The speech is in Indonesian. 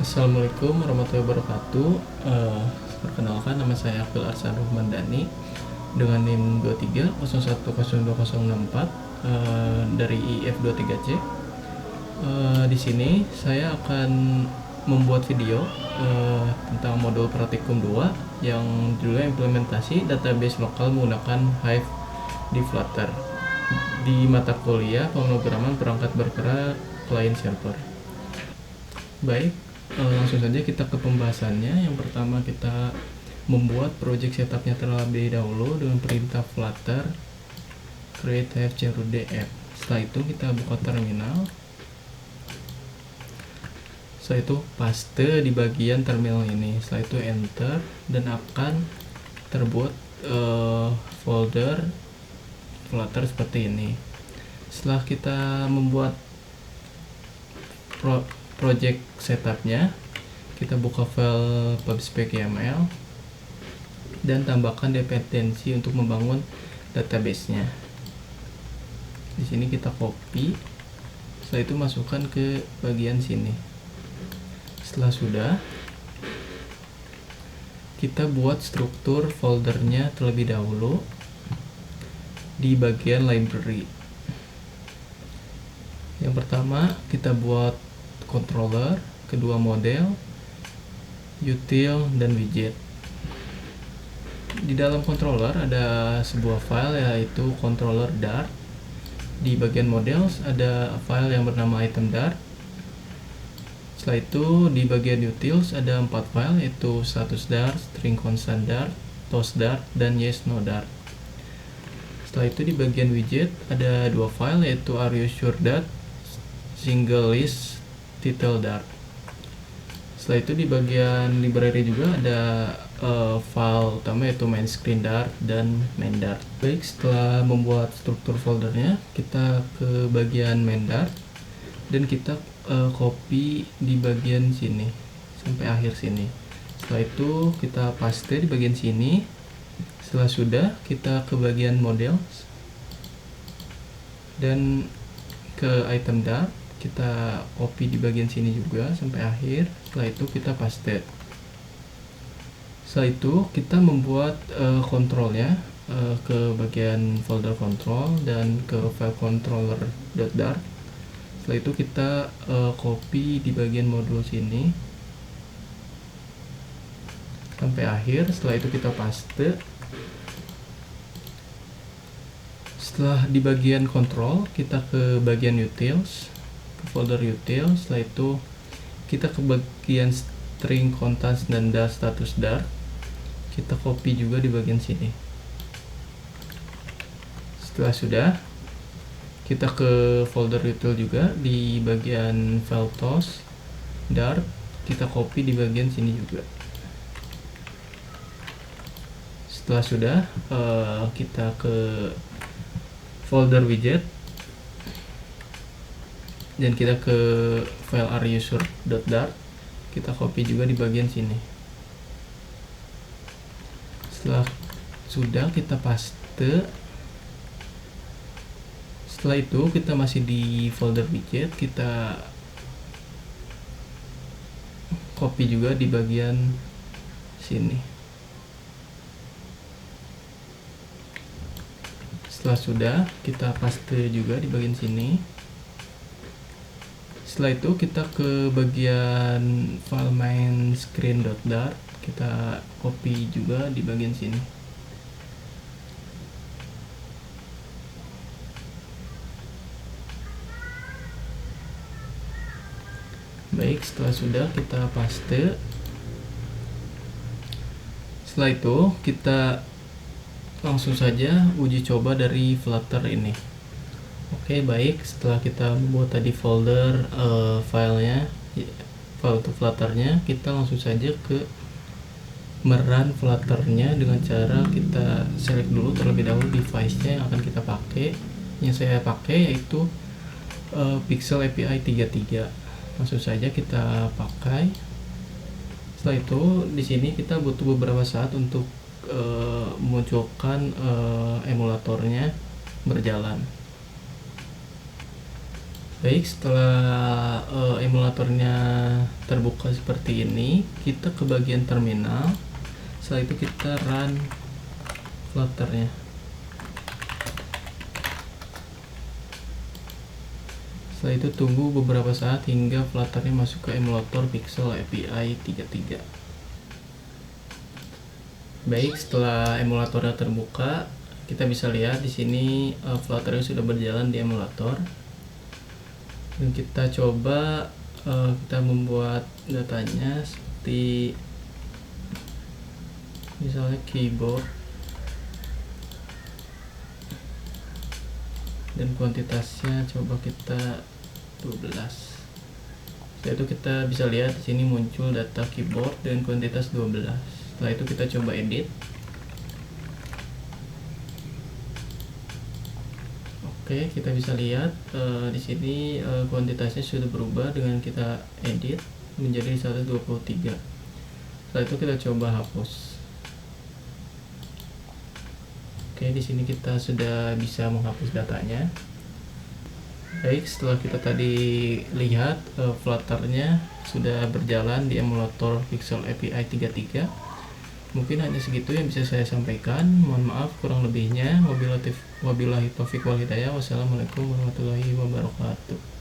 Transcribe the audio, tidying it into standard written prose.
Assalamualaikum warahmatullahi wabarakatuh. Perkenalkan, nama saya Akil Arsan Ruhmandani dengan NIM 23010264 dari IF23C. Di sini saya akan membuat video tentang modul praktikum 2 yang judulnya implementasi database lokal menggunakan Hive di Flutter di mata kuliah pemrograman perangkat bergerak client server. Baik, langsung saja kita ke pembahasannya. Yang pertama, kita membuat project setupnya terlebih dahulu dengan perintah flutter create hive -df. Setelah itu kita buka terminal. Setelah itu paste di bagian terminal ini. Setelah itu enter dan akan terbuat folder flutter seperti ini. Setelah kita membuat project setupnya, kita buka file pubspec.yaml dan tambahkan dependensi untuk membangun database-nya. Di sini kita copy, setelah itu masukkan ke bagian sini. Setelah sudah, kita buat struktur foldernya terlebih dahulu di bagian library. Yang pertama, kita buat controller, kedua model, util, dan widget. Di dalam controller ada sebuah file yaitu controller Dart. Di bagian models ada file yang bernama item Dart. Setelah itu di bagian utils ada 4 file yaitu status Dart, string constant Dart, toast Dart, dan yes no Dart. Setelah itu di bagian widget ada 2 file yaitu are you sure Dart, single list, title Dart. Setelah itu di bagian library juga ada file utama yaitu main screen Dart dan main Dart. Baik, setelah membuat struktur foldernya, kita ke bagian main Dart dan kita copy di bagian sini sampai akhir sini. Setelah itu kita paste di bagian sini. Setelah sudah, kita ke bagian model dan ke item Dart. Kita copy di bagian sini juga sampai akhir. Setelah itu kita paste. Setelah itu kita membuat kontrolnya ke bagian folder control dan ke file controller.dart. Setelah itu kita copy di bagian modul sini sampai akhir. Setelah itu kita paste. Setelah di bagian control, kita ke bagian utils, folder util. Setelah itu kita ke bagian string contents dan Dart status Dart. Kita copy juga di bagian sini. Setelah sudah, kita ke folder util juga di bagian file toast Dart. Kita copy di bagian sini juga. Setelah sudah, kita ke folder widget dan kita ke file areuser.dart. Kita copy juga di bagian sini. Setelah sudah, kita paste. Setelah itu kita masih di folder widget, kita copy juga di bagian sini. Setelah sudah, kita paste juga di bagian sini. Setelah itu kita ke bagian file main screen.dart. Kita copy juga di bagian sini. Baik, setelah sudah kita paste. Setelah itu kita langsung saja uji coba dari Flutter ini. Oke, baik, setelah kita membuat tadi folder filenya, file untuk Flutternya, kita langsung saja ke merun Flutternya dengan cara kita select dulu terlebih dahulu device-nya yang akan kita pakai. Yang saya pakai yaitu Pixel API 33. Langsung saja kita pakai. Setelah itu di sini kita butuh beberapa saat untuk memunculkan emulatornya berjalan. Baik, setelah emulatornya terbuka seperti ini, kita ke bagian terminal. Setelah itu kita run Flutternya. Setelah itu tunggu beberapa saat hingga Flutternya masuk ke emulator Pixel API 33. Baik, setelah emulatornya terbuka, kita bisa lihat di sini Flutternya sudah berjalan di emulator. Dan kita coba kita membuat datanya seperti misalnya keyboard, dan kuantitasnya coba kita 12. Setelah itu kita bisa lihat di sini muncul data keyboard dengan kuantitas 12. Setelah itu kita coba edit. Oke, kita bisa lihat di sini kuantitasnya sudah berubah dengan kita edit menjadi 123. Setelah itu kita coba hapus. Oke, di sini kita sudah bisa menghapus datanya. Baik, setelah kita tadi lihat Flutternya sudah berjalan di emulator Pixel API 33. Mungkin hanya segitu yang bisa saya sampaikan. Mohon maaf kurang lebihnya. Wabillahi taufiq wal hidayah. Wassalamualaikum warahmatullahi wabarakatuh.